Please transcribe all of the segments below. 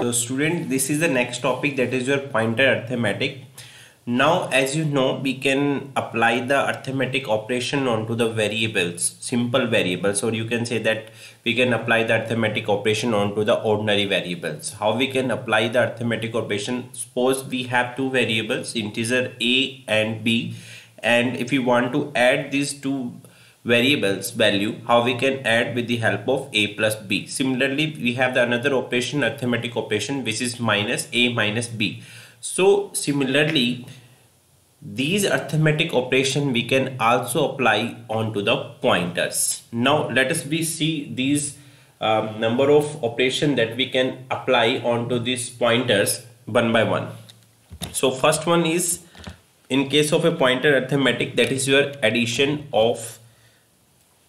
So student, this is the next topic, that is your pointer arithmetic. Now as you know, we can apply the arithmetic operation onto the variables, simple variables, or you can say that we can apply the arithmetic operation onto the ordinary variables. How we can apply the arithmetic operation? Suppose we have two variables, integer a and b, and if we want to add these two variables value, how we can add with the help of a plus b. Similarly, we have the another operation, arithmetic operation, which is minus a minus b. So similarly, these arithmetic operation we can also apply onto the pointers. Now let us see these number of operation that we can apply onto these pointers one by one. So first one is, in case of a pointer arithmetic, that is your addition of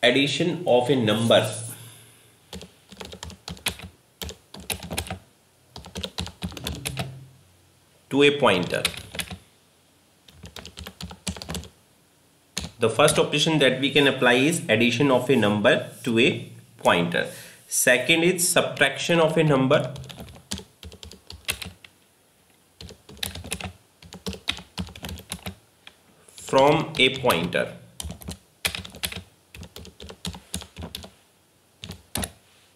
a number to a pointer. The first operation that we can apply is addition of a number to a pointer. Second is subtraction of a number from a pointer.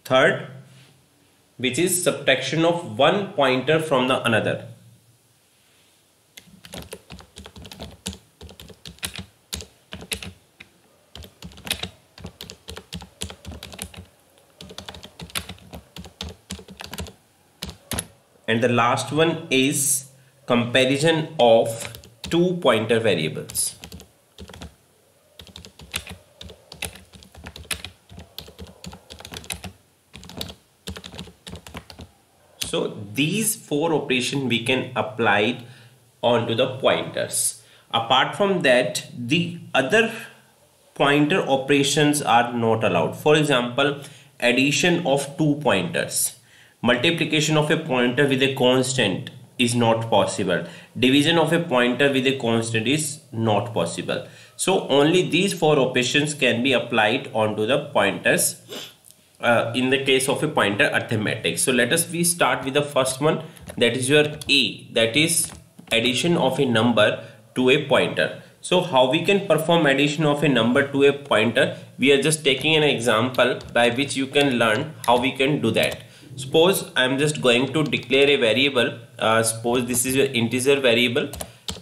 Third, which is subtraction of one pointer from the another. And the last one is comparison of two pointer variables. So these four operations we can apply onto the pointers. Apart from that, the other pointer operations are not allowed. For example, addition of two pointers. Multiplication of a pointer with a constant is not possible. Division of a pointer with a constant is not possible. So only these four operations can be applied onto the pointers in the case of a pointer arithmetic. So let us start with the first one, that is your a, that is addition of a number to a pointer. So how we can perform addition of a number to a pointer? We are just taking an example by which you can learn how we can do that. Suppose I am just going to declare a variable. Suppose this is your integer variable,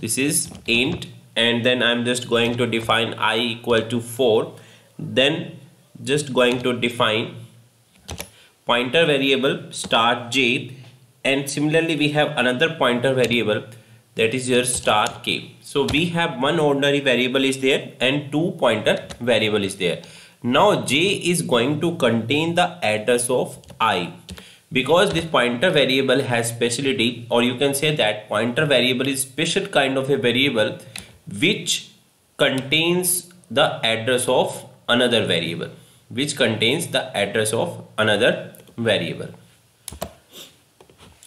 this is int, and then I am just going to define I equal to 4. Then just going to define pointer variable star j, and similarly we have another pointer variable, that is your star k. So we have one ordinary variable is there and two pointer variable is there. Now j is going to contain the address of I. Because this pointer variable has speciality, or you can say that pointer variable is special kind of a variable which contains the address of another variable,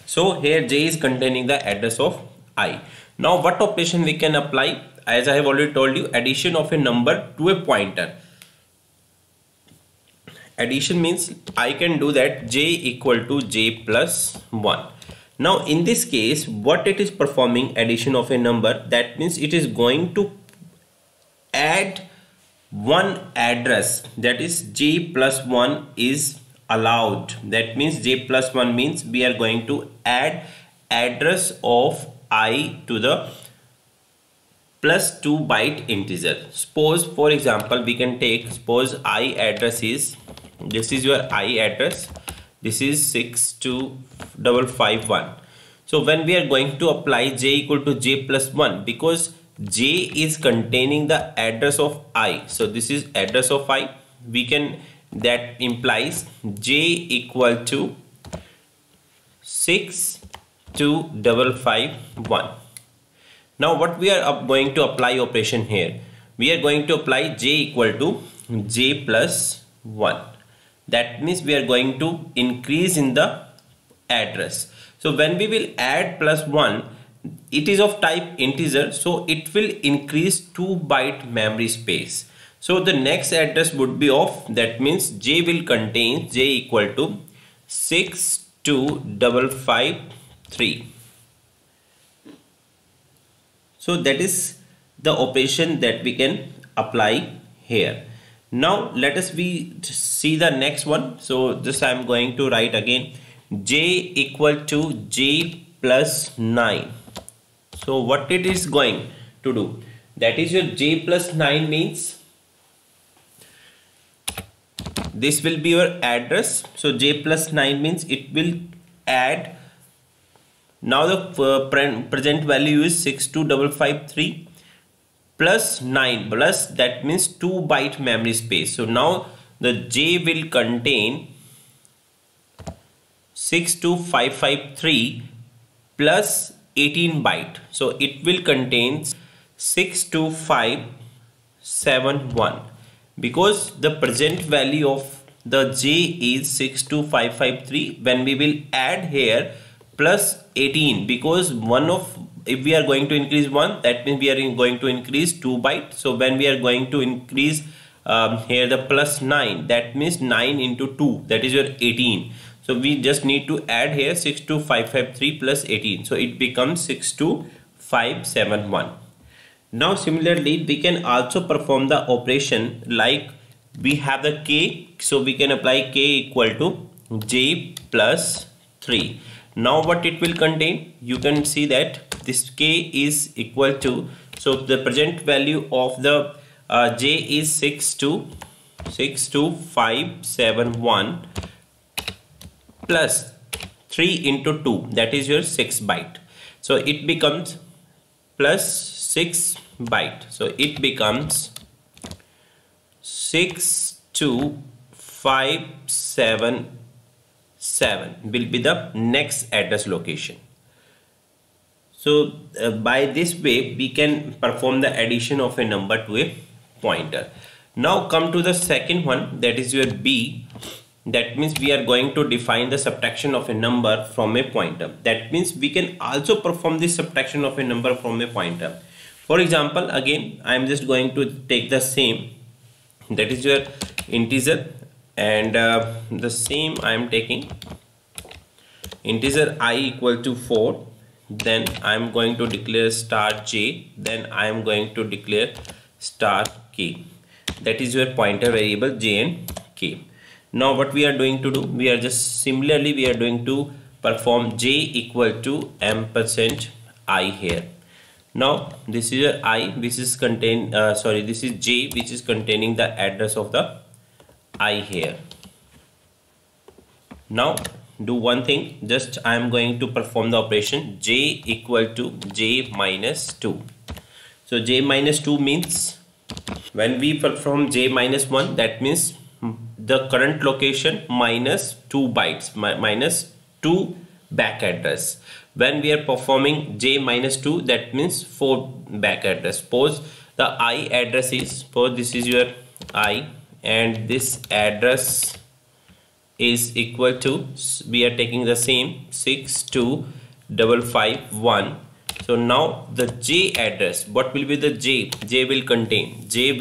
So here j is containing the address of I. Now what operation we can apply? As I have already told you, addition of a number to a pointer. Addition means I can do that j equal to j plus 1. Now in this case, what it is performing addition of a number, that means it is going to add one address, that is j plus 1 is allowed. That means j plus 1 means we are going to add address of I to the plus 2 byte integer. Suppose for example we can take, suppose I address is, this is your I address, this is 62551. So when we are going to apply j equal to j plus 1, because j is containing the address of I, so this is address of I, we can, that implies j equal to 62551. Now what we are going to apply operation here? We are going to apply j equal to j plus 1. That means we are going to increase in the address. So when we will add plus 1, it is of type integer, so it will increase 2 byte memory space. So the next address would be of, that means j will contain j equal to 6 62553. So that is the operation that we can apply here. Now let us see the next one. So this I am going to write again, j equal to j plus 9. So what it is going to do, that is your j plus 9 means this will be your address. So j plus 9 means it will add, now the present value is 62553 plus 9 plus, that means 2 byte memory space. So now the j will contain 62553 plus 18 byte. So it will contain 62571, because the present value of the j is 62553. when we will add here plus 18, because if we are going to increase 1, that means we are going to increase 2 bytes. So when we are going to increase here the plus 9, that means 9 into 2, that is your 18. So we just need to add here 62553 plus 18. So it becomes 62571. Now similarly we can also perform the operation like we have the k. So we can apply k equal to j plus 3. Now what it will contain, you can see that this k is equal to, so the present value of the j is 62571 plus 3 into 2, that is your 6 byte. So it becomes plus 6 byte. So it becomes 62577 will be the next address location. So by this way we can perform the addition of a number to a pointer. Now come to the second one, that is your b. That means we are going to define the subtraction of a number from a pointer. That means we can also perform this subtraction of a number from a pointer. For example, again I am just going to take the same, that is your integer, and the same I am taking integer I equal to 4. Then I am going to declare star j, then I am going to declare star k. That is your pointer variable j and k. Now what we are doing to do, we are just similarly we are doing to perform j equal to ampersand I here. Now this is your I which is this is j which is containing the address of the I here. Now do one thing, just I am going to perform the operation j equal to j minus 2. So j minus 2 means when we perform j minus 1, that means the current location minus 2 bytes, minus 2 back address. When we are performing j minus 2, that means 4 back address. Suppose the I address is, suppose this is your I and this address is equal to, we are taking the same 62551. So now the j address, what will be the j? J will contain j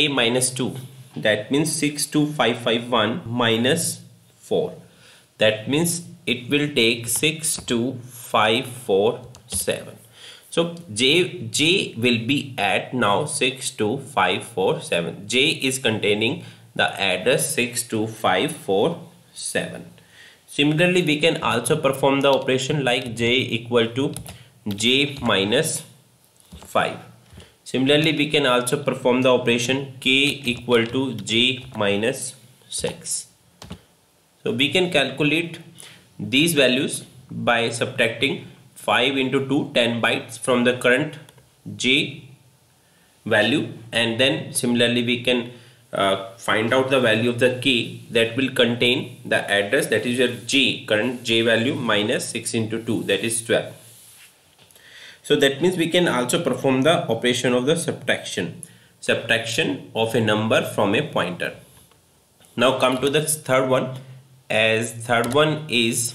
minus 2, that means 62551 minus 4, that means it will take 62547. So j will be at now 62547. j is containing the address 62547. Similarly we can also perform the operation like j equal to j minus 5. Similarly we can also perform the operation k equal to j minus 6. So we can calculate these values by subtracting 5 into 2, 10 bytes from the current j value, and then similarly we can find out the value of the k that will contain the address, that is your j, current j value minus 6 into 2, that is 12. So that means we can also perform the operation of the subtraction of a number from a pointer. Now come to the third one, as third one is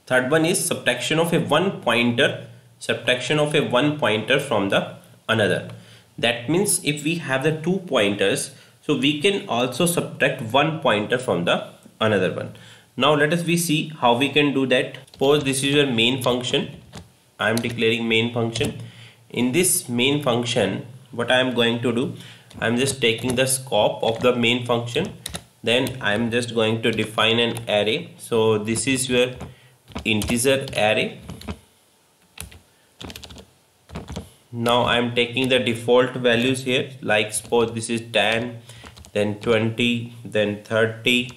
subtraction of a one pointer from the another. That means if we have the 2 pointers, so we can also subtract 1 pointer from the another one. Now let us see how we can do that. Suppose this is your main function. I am declaring main function. In this main function, what I am going to do, I am just taking the scope of the main function. Then I am just going to define an array. So this is your integer array. Now I am taking the default values here, like suppose this is 10, then 20, then 30,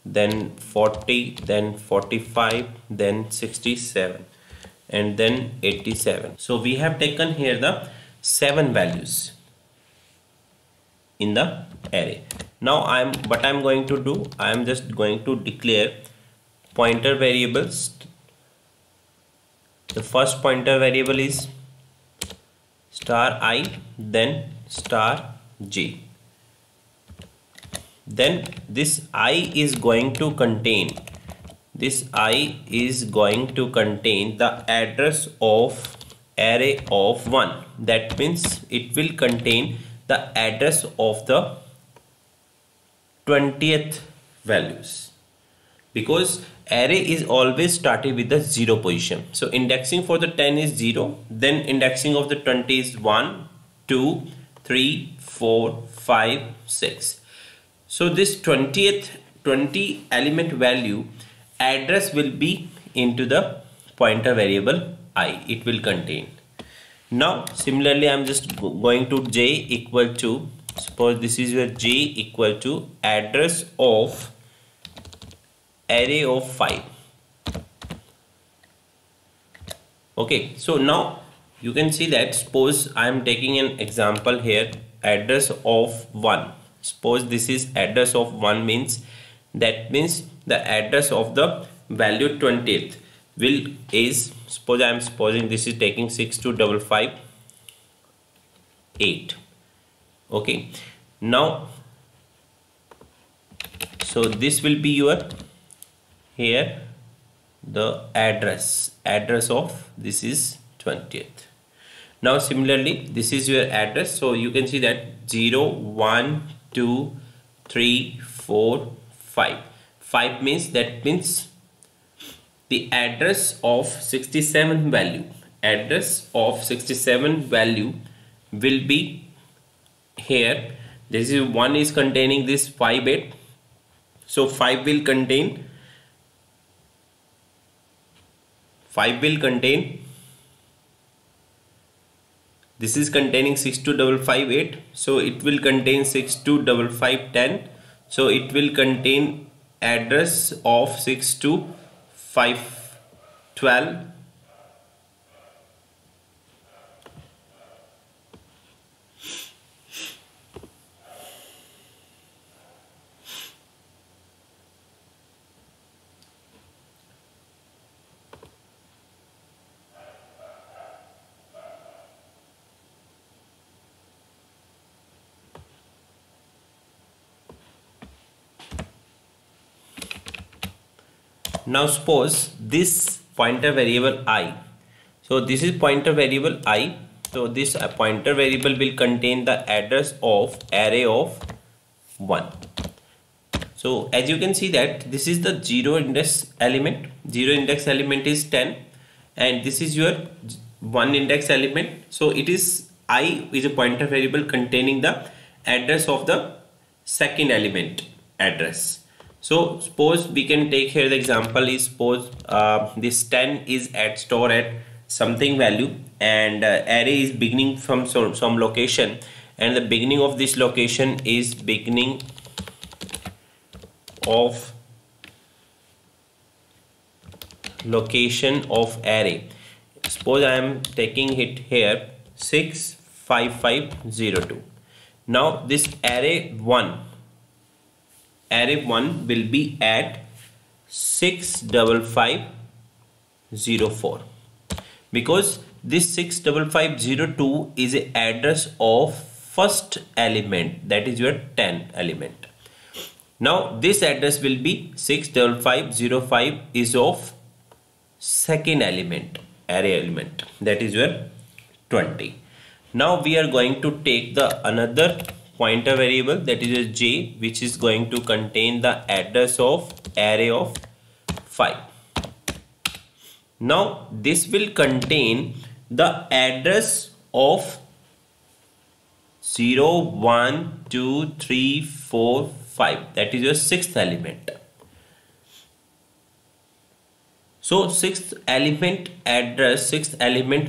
then 40, then 45, then 67, and then 87. So we have taken here the 7 values in the array. Now what I'm going to do, I am just going to declare pointer variables. The first pointer variable is star I, then star j. Then this I is going to contain the address of array of 1. That means it will contain the address of the 20th values, because array is always started with the 0 position. So indexing for the 10 is 0, then indexing of the 20 is 1, 2, 3, 4, 5, 6. So this 20 element value address will be into the pointer variable I, it will contain. Now similarly I am just going to j equal to, suppose this is your j equal to address of array of 5. Okay, so now you can see that, suppose I am taking an example here, address of 1. Suppose this is address of 1 means, that means the address of the value 20th will is, suppose I am supposing this is taking 62558. Okay, now so this will be your here the address of this is 20th. Now similarly this is your address, so you can see that 0, 1, 2, 3, 4, 5. 5 means, that means the address of 67 value, will be here. This is 1 is containing this 5 so 5 will contain this is containing 62558, so it will contain 625510, so it will contain address of 62512. Now suppose this pointer variable I, so this is pointer variable I, so this pointer variable will contain the address of array of 1. So as you can see that this is the 0 index element is 10, and this is your 1 index element, so it is I is a pointer variable containing the address of the second element address. So suppose we can take here the example is, suppose this 10 is stored at something value, and array is beginning from some location, and the beginning of this location is beginning of location of array. Suppose I am taking it here 65502. Now this array 1 will be at 65504, because this 65502 is the address of first element, that is your 10 element. Now this address will be 65505 is of second element, array element, that is your 20. Now we are going to take the another pointer variable, that is a j, which is going to contain the address of array of 5. Now this will contain the address of 0, 1, 2, 3, 4, 5. That is your sixth element. So sixth element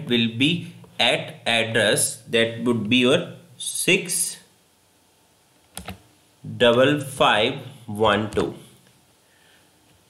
will be at address, that would be your 65512.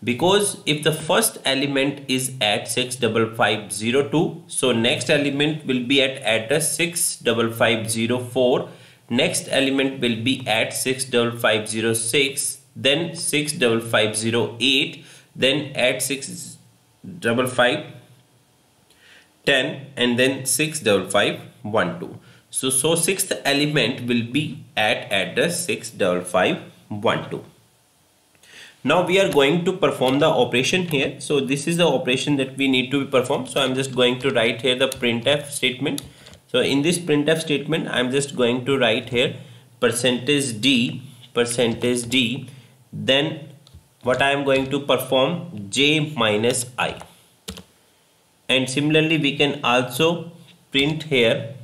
Because if the first element is at 65502, so next element will be at address 65504, next element will be at 65506, then 65508, then at 65510, and then 65512. So sixth element will be at address 65512. Now we are going to perform the operation here. So this is the operation that we need to perform. So I'm just going to write here the printf statement. So in this printf statement, I'm just going to write here %d, then what I am going to perform, j minus I. And similarly we can also print here,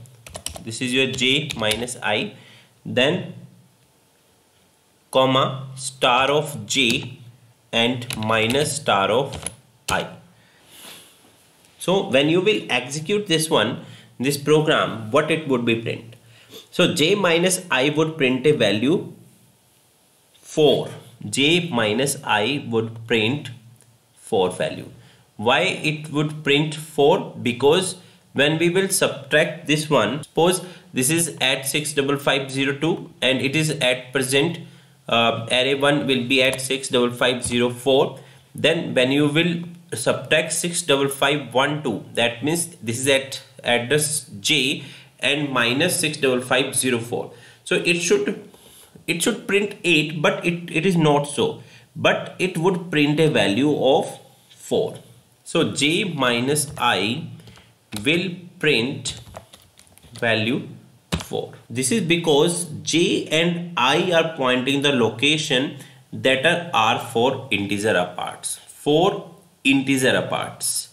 this is your j minus I, then comma star of j and minus star of I. So when you will execute this program, what it would be print? So j minus I would print a value 4. J minus I would print 4 value. Why it would print 4? Because when we will subtract this one, suppose this is at 65502 and it is at present array 1 will be at 65504, then when you will subtract 65512, that means this is at address j and minus 65504, so it should print 8, but it is not so, but it would print a value of 4. So j minus I will print value 4. This is because j and I are pointing the location that are 4 integer parts. 4 integer parts.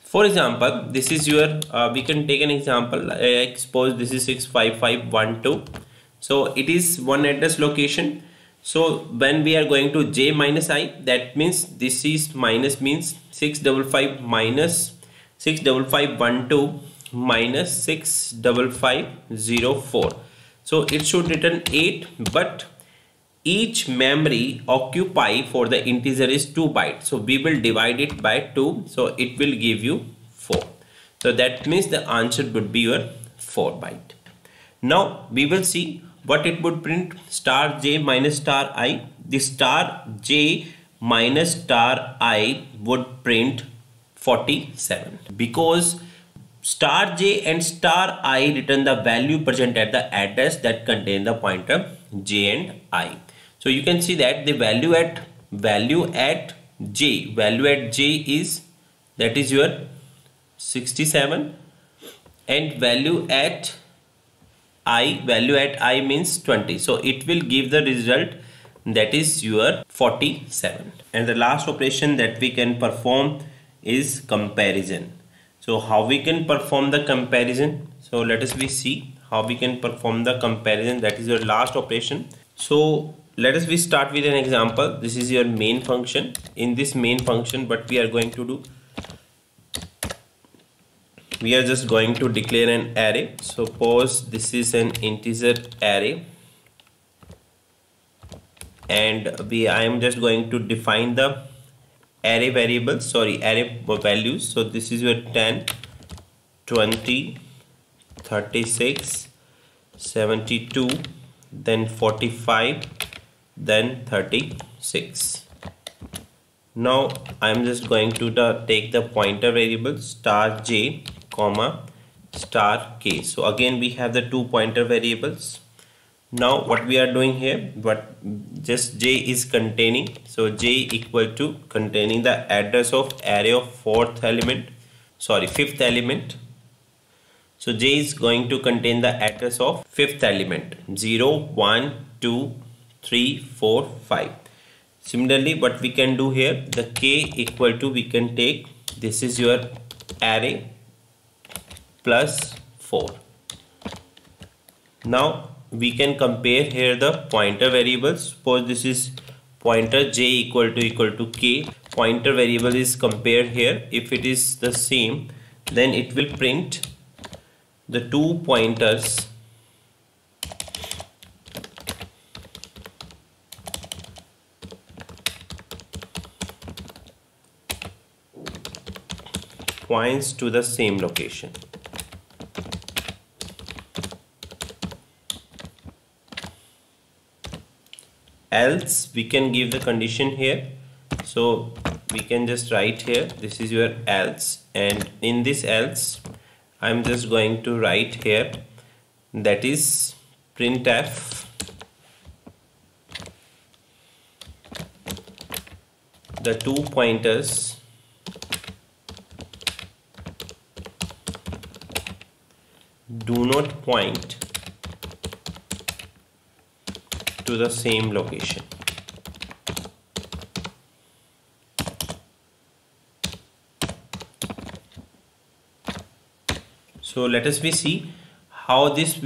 For example, this is your we can take an example, like suppose this is 65512. So it is one address location. So when we are going to j minus I, that means this is minus, means 655 minus 65512 minus 65504. So it should return 8, but each memory occupy for the integer is 2 bytes. So we will divide it by 2, so it will give you 4. So that means the answer would be your 4 byte. Now we will see what it would print. Star j minus star I. The star j minus star I would print 47, because star j and star I return the value present at the address that contain the pointer j and I. So you can see that the value at j is, that is your 67, and value at I means 20. So it will give the result, that is your 47. And the last operation that we can perform is comparison. So how we can perform the comparison? So let us see how we can perform the comparison. That is your last operation. So let us start with an example. This is your main function. In this main function, what we are going to do, we are just going to declare an array. Suppose this is an integer array, and I am just going to define the array variables, array values. So this is your 10, 20, 36, 72, then 45, then 36. Now I am just going to take the pointer variable star j comma star k. So again we have the 2 pointer variables. Now what we are doing here, just j is containing, so j equal to containing the address of array of fifth element. So j is going to contain the address of fifth element 0, 1, 2, 3, 4, 5. Similarly, what we can do here, the k equal to, we can take, this is your array plus 4. Now we can compare here the pointer variables. Suppose this is pointer j equal to k. Pointer variable is compared here. If it is the same, then it will print the two pointers points to the same location. Else we can give the condition here. So we can just write here, this is your else, and in this else I'm just going to write here, that is printf the two pointers do not point to the same location. So let us see how this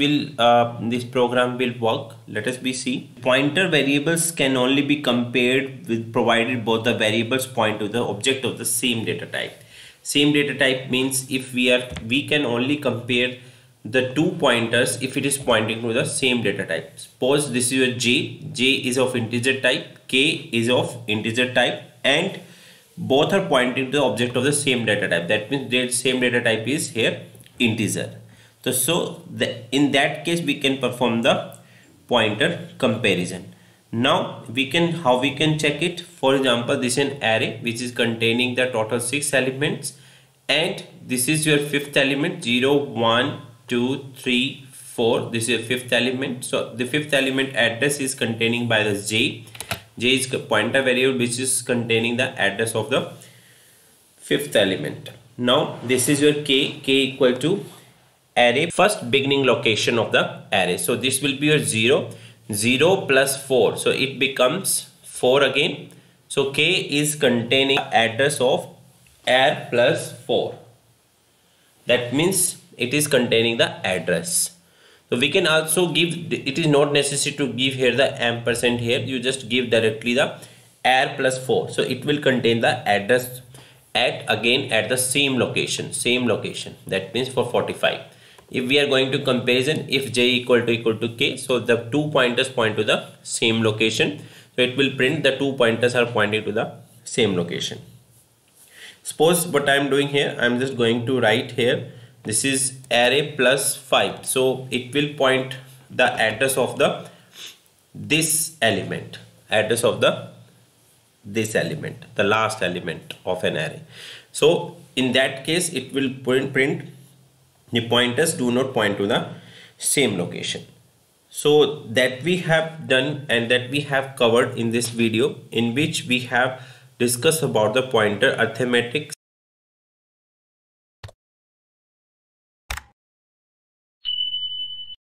program will work. Let us see. Pointer variables can only be compared with, provided both the variables point to the object of the same data type. Same data type means if we can only compare the two pointers if it is pointing to the same data type. Suppose this is your j is of integer type, k is of integer type, and both are pointing to the object of the same data type. That means the same data type is here integer. So in that case we can perform the pointer comparison. Now how we can check it? For example, this is an array which is containing the total 6 elements, and this is your fifth element, 0 1 2 3 4. This is your fifth element. So the fifth element address is containing by the j is pointer variable which is containing the address of the fifth element. Now this is your k equal to array first beginning location of the array. So this will be your 0 plus 4, so it becomes 4 again. So k is containing address of r plus 4. That means it is containing the address. So we can also give, it is not necessary to give here the ampersand here, you just give directly the r plus 4. So it will contain the address at the same location, that means for 45. If we are going to comparison, if j equal to k, so the two pointers point to the same location, so it will print the two pointers are pointing to the same location. Suppose what I am doing here, I am just going to write here, this is array plus 5, so it will point the address of this element, the last element of an array. So in that case it will print the pointers do not point to the same location. So that we have done and that we have covered in this video, in which we have discussed about the pointer arithmetic